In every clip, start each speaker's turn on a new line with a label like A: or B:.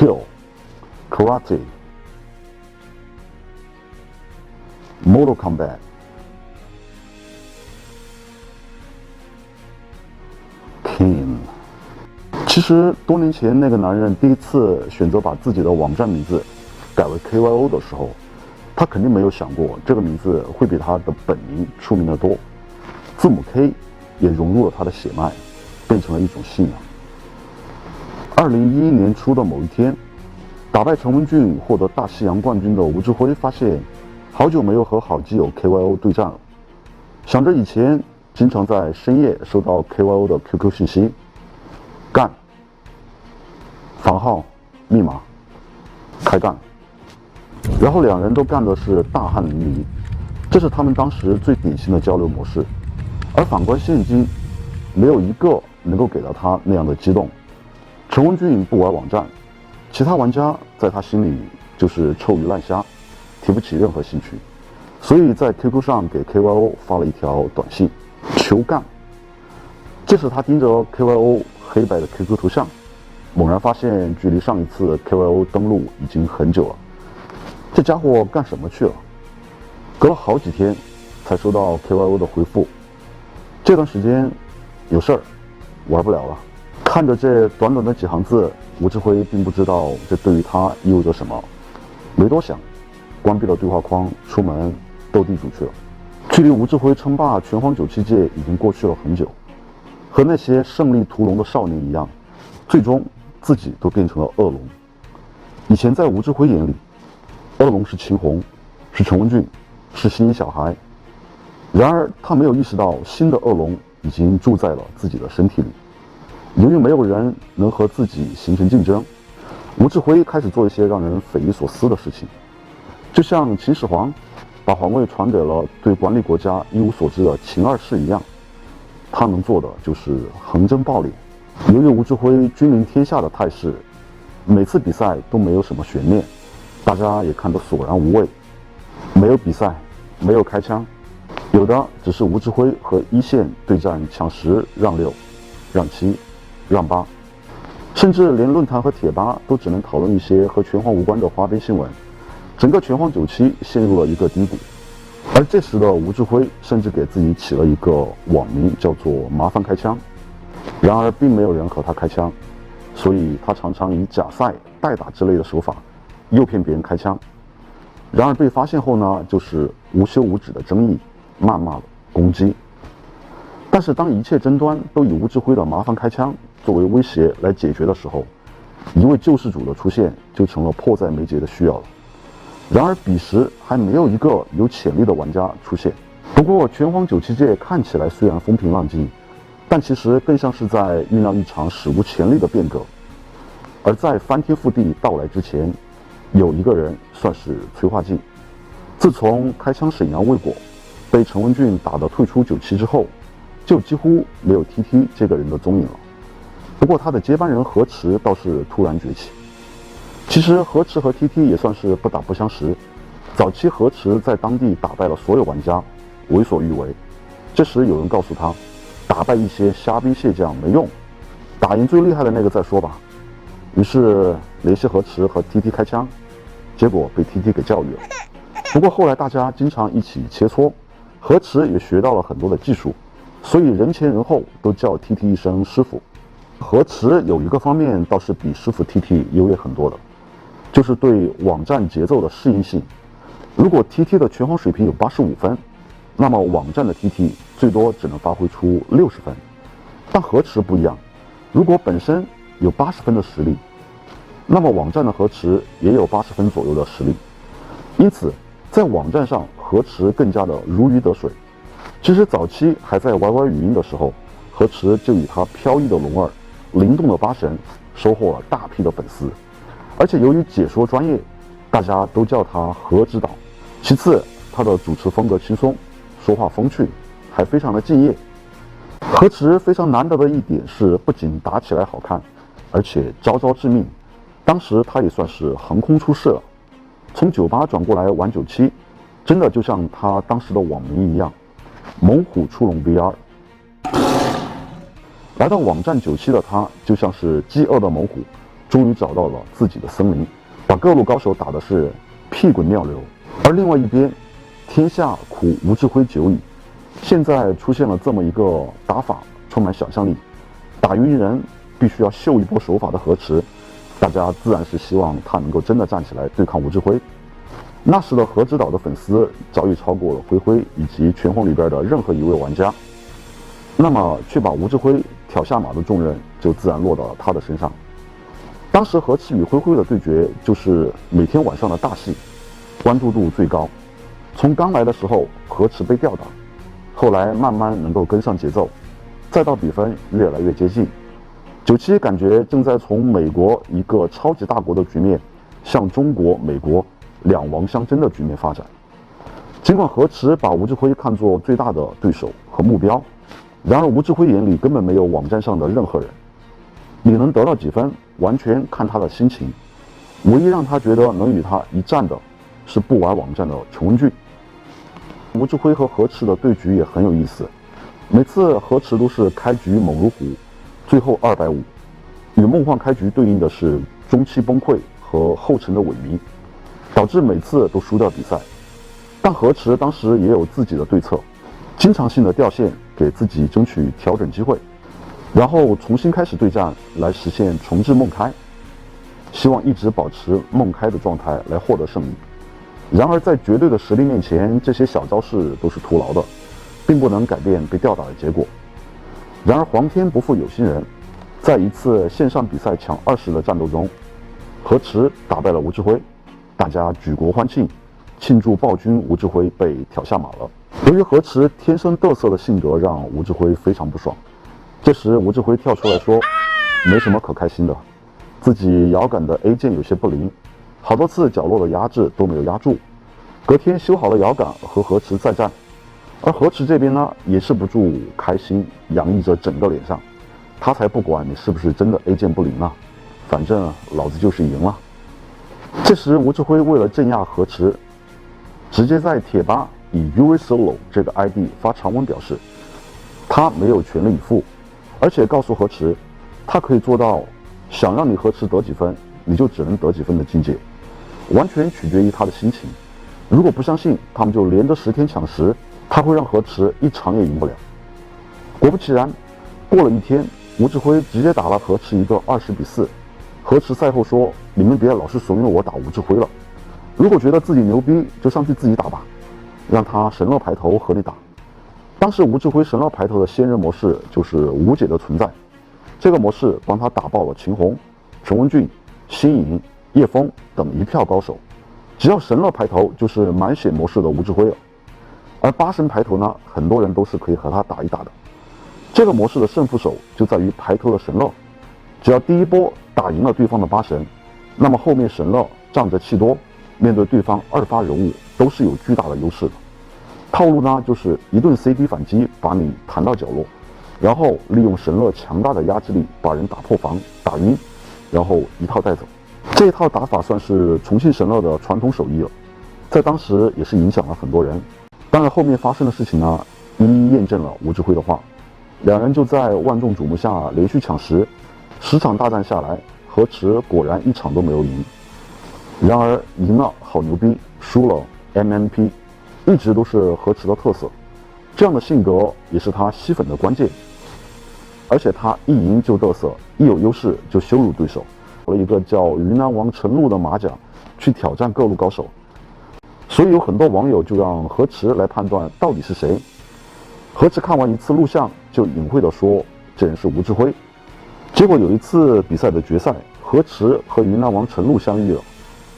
A: Kill、Karate、Mortal Kombat、King。其实多年前那个男人第一次选择把自己的网站名字改为 KYO 的时候，他肯定没有想过这个名字会比他的本名出名得多。字母 K 也融入了他的血脉，变成了一种信仰。2011年初的某一天，打败陈文俊获得大西洋冠军的吴志辉发现，好久没有和好基友 KYO 对战了。想着以前经常在深夜收到 KYO 的 QQ 信息，干，房号、密码，开干。然后两人都干的是大汗淋漓，这是他们当时最典型的交流模式。而反观现今，没有一个能够给到他那样的激动。陈文俊不玩网站，其他玩家在他心里就是臭鱼烂虾，提不起任何兴趣。所以在 QQ 上给 KYO 发了一条短信，求干。这时他盯着 KYO 黑白的 QQ 头像，猛然发现距离上一次 KYO 登录已经很久了。这家伙干什么去了？隔了好几天才收到 KYO 的回复，这段时间有事儿，玩不了了。看着这短短的几行字，吴志辉并不知道这对于他意味着什么，没多想，关闭了对话框，出门斗地主去了。距离吴志辉称霸拳皇97届已经过去了很久，和那些胜利屠龙的少年一样，最终自己都变成了恶龙。以前在吴志辉眼里，恶龙是秦红，是陈文俊，是新一小孩。然而他没有意识到，新的恶龙已经住在了自己的身体里。由于没有人能和自己形成竞争，吴志辉开始做一些让人匪夷所思的事情，就像秦始皇把皇位传给了对管理国家一无所知的秦二世一样，他能做的就是横征暴敛。由于吴志辉君临天下的态势，每次比赛都没有什么悬念，大家也看得索然无味。没有比赛，没有开枪，有的只是吴志辉和一线对战抢10让6、让7、让8，甚至连论坛和贴吧都只能讨论一些和拳皇无关的花边新闻。整个拳皇97陷入了一个低谷。而这时的吴志辉甚至给自己起了一个网名，叫做麻烦开枪。然而并没有人和他开枪，所以他常常以假赛、代打之类的手法诱骗别人开枪。然而被发现后呢，就是无休无止的争议、谩骂、攻击。但是当一切争端都以吴志辉的麻烦开枪作为威胁来解决的时候，一位救世主的出现就成了迫在眉睫的需要了。然而彼时还没有一个有潜力的玩家出现。不过拳皇97届看起来虽然风平浪静，但其实更像是在酝酿一场史无前例的变革。而在翻天覆地到来之前，有一个人算是催化剂。自从开枪沈阳未果，被陈文俊打得退出97之后，就几乎没有 TT 这个人的踪影了。不过他的接班人何池倒是突然崛起。其实何池和 TT 也算是不打不相识，早期何池在当地打败了所有玩家，为所欲为。这时有人告诉他，打败一些虾兵蟹将没用，打赢最厉害的那个再说吧。于是联系何池和 TT 开枪，结果被 TT 给教育了。不过后来大家经常一起切磋，何池也学到了很多的技术，所以人前人后都叫 TT 一声师傅。何池有一个方面倒是比师傅 TT 优越很多的，就是对网站节奏的适应性。如果 TT 的拳皇水平有85分，那么网站的 TT 最多只能发挥出60分。但何池不一样，如果本身有80分的实力，那么网站的何池也有80分左右的实力。因此在网站上何池更加的如鱼得水。其实早期还在YY语音的时候，何池就以他飘逸的龙耳、灵动的八神收获了大批的粉丝。而且由于解说专业，大家都叫他何指导。其次他的主持风格轻松，说话风趣，还非常的敬业。何池非常难得的一点是，不仅打起来好看，而且招招致命。当时他也算是横空出世了，从98转过来玩97，真的就像他当时的网名一样，猛虎出笼 VR。 来到网站97的他，就像是饥饿的猛虎终于找到了自己的森林，把各路高手打的是屁滚尿流。而另外一边，天下苦吴志辉久矣，现在出现了这么一个打法充满想象力，打晕人必须要秀一波手法的河池，大家自然是希望他能够真的站起来对抗吴志辉。那时的河之岛的粉丝早已超过了灰灰以及拳皇里边的任何一位玩家，那么去把吴志辉挑下马的重任就自然落到了他的身上。当时河池与灰灰的对决就是每天晚上的大戏，关注度最高。从刚来的时候河池被吊打，后来慢慢能够跟上节奏，再到比分越来越接近。97感觉正在从美国一个超级大国的局面向中国、美国两王相争的局面发展。尽管河池把吴志辉看作最大的对手和目标，然而吴志辉眼里根本没有网站上的任何人，你能得到几分完全看他的心情。唯一让他觉得能与他一战的是不玩网站的陈文俊。吴志辉和河池的对局也很有意思，每次河池都是开局猛如虎，最后250，与梦幻开局对应的是中期崩溃和后程的萎靡，导致每次都输掉比赛。但河池当时也有自己的对策，经常性的掉线，给自己争取调整机会，然后重新开始对战来实现重置梦开，希望一直保持梦开的状态来获得胜利。然而在绝对的实力面前，这些小招式都是徒劳的，并不能改变被吊打的结果。然而皇天不负有心人，在一次线上比赛抢20的战斗中，河池打败了吴志辉，大家举国欢庆，庆祝暴君吴志辉被挑下马了。由于河池天生嘚瑟的性格让吴志辉非常不爽，这时吴志辉跳出来说，没什么可开心的，自己摇杆的 A 键有些不灵，好多次角落的压制都没有压住，隔天修好了摇杆和河池再战。而河池这边呢，也是不住开心，洋溢着整个脸上，他才不管你是不是真的 A 键不灵啊，反正老子就是赢了。这时吴志辉为了镇压河池，直接在贴吧以 UV Solo 这个 ID 发长文表示，他没有全力以赴，而且告诉河池，他可以做到想让你河池得几分，你就只能得几分的境界，完全取决于他的心情。如果不相信，他们就连着10天抢10，他会让河池一场也赢不了。果不其然，过了1天，吴志辉直接打了河池一个20-4。河池赛后说，你们别老是怂恿我打吴志辉了，如果觉得自己牛逼就上去自己打吧，让他神乐排头和你打。当时吴志辉神乐排头的先人模式就是无解的存在，这个模式帮他打爆了秦红、陈文俊、新颖、叶枫等一票高手，只要神乐排头就是满血模式的吴志辉了。而8神排头呢，很多人都是可以和他打一打的。这个模式的胜负手就在于排头的神乐，只要第一波打赢了对方的8神，那么后面神乐仗着气多，面对对方2发人物都是有巨大的优势的。套路呢，就是一顿 CD 反击把你弹到角落，然后利用神乐强大的压制力把人打破防打晕，然后一套带走。这一套打法算是重庆神乐的传统手艺了，在当时也是影响了很多人。当然后面发生的事情呢，一一验证了吴志辉的话，两人就在万众瞩目下连续抢10场大战下来，河池果然一场都没有赢。然而赢了好牛逼，输了 MNP， 一直都是河池的特色，这样的性格也是他吸粉的关键。而且他一赢就嘚瑟，一有优势就羞辱对手，了一个叫云南王陈露的马甲去挑战各路高手，所以有很多网友就让河池来判断到底是谁。河池看完一次录像就隐晦地说这人是吴志辉。结果有一次比赛的决赛，河池和云南王陈露相遇了，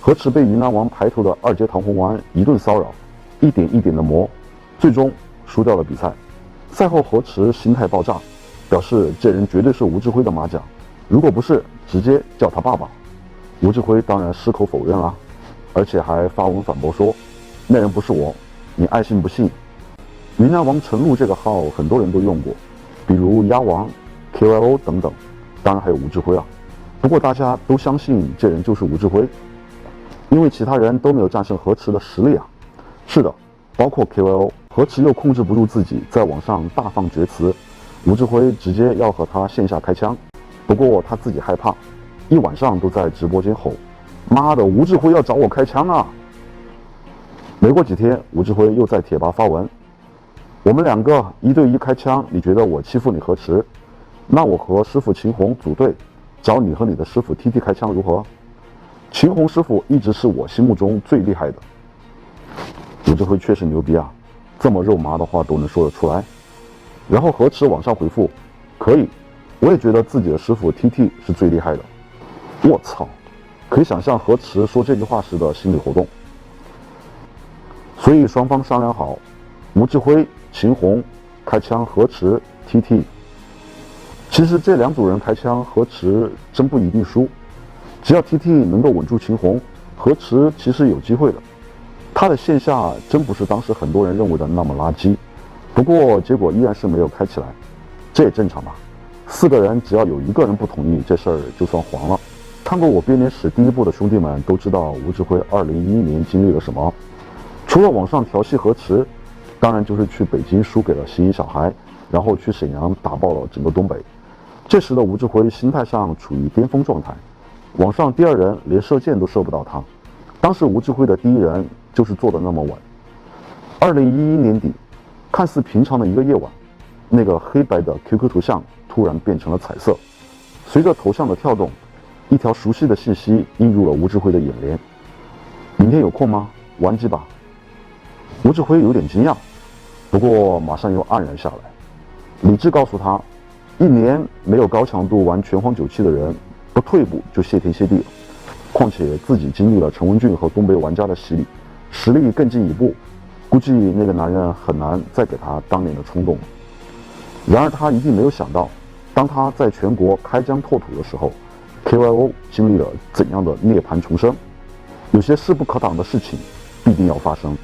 A: 河池被云南王排头的2阶唐红丸一顿骚扰，一点一点的磨，最终输掉了比赛。赛后河池心态爆炸，表示这人绝对是吴志辉的马甲，如果不是直接叫他爸爸。吴志辉当然矢口否认了，而且还发文反驳说那人不是我，你爱信不信。云南王陈露这个号很多人都用过，比如鸭王、KYO 等等，当然还有吴志辉啊。不过大家都相信这人就是吴志辉，因为其他人都没有战胜河池的实力啊。是的，包括 KYO， 河池又控制不住自己，在网上大放厥词，吴志辉直接要和他线下开枪，不过他自己害怕，一晚上都在直播间吼：“妈的，吴志辉要找我开枪啊！”没过几天，吴志辉又在贴吧发文：“我们两个1对1开枪，你觉得我欺负你何池？那我和师傅秦红组队，找你和你的师傅 TT 开枪如何？秦红师傅一直是我心目中最厉害的。”吴志辉确实牛逼啊，这么肉麻的话都能说得出来。然后何池网上回复：“可以，我也觉得自己的师傅 TT 是最厉害的。”我操，可以想象何池说这句话时的心理活动。所以双方商量好，吴志辉、秦红开枪，何池、TT。其实这2组人开枪，何池真不一定输。只要 TT 能够稳住秦红，何池其实有机会的。他的线下真不是当时很多人认为的那么垃圾。不过结果依然是没有开起来，这也正常吧。4个人只要有1个人不同意，这事儿就算黄了。看过我编年史第1部的兄弟们都知道吴志辉2011年经历了什么。除了网上调戏何池，当然就是去北京输给了西医小孩，然后去沈阳打爆了整个东北。这时的吴志辉心态上处于巅峰状态，网上第2人连射箭都射不到他。当时吴志辉的第1人就是做的那么稳。2011年底，看似平常的一个夜晚，那个黑白的 QQ 头像突然变成了彩色。随着头像的跳动，一条熟悉的信息映入了吴志辉的眼帘：“明天有空吗？玩几把？”吴志辉有点惊讶，不过马上又黯然下来。理智告诉他，1年没有高强度玩拳皇97的人，不退步就谢天谢地了。况且自己经历了陈文俊和东北玩家的洗礼，实力更进一步，估计那个男人很难再给他当年的冲动了。然而他一定没有想到，当他在全国开疆拓土的时候， KYO 经历了怎样的涅槃重生。有些势不可挡的事情必定要发生。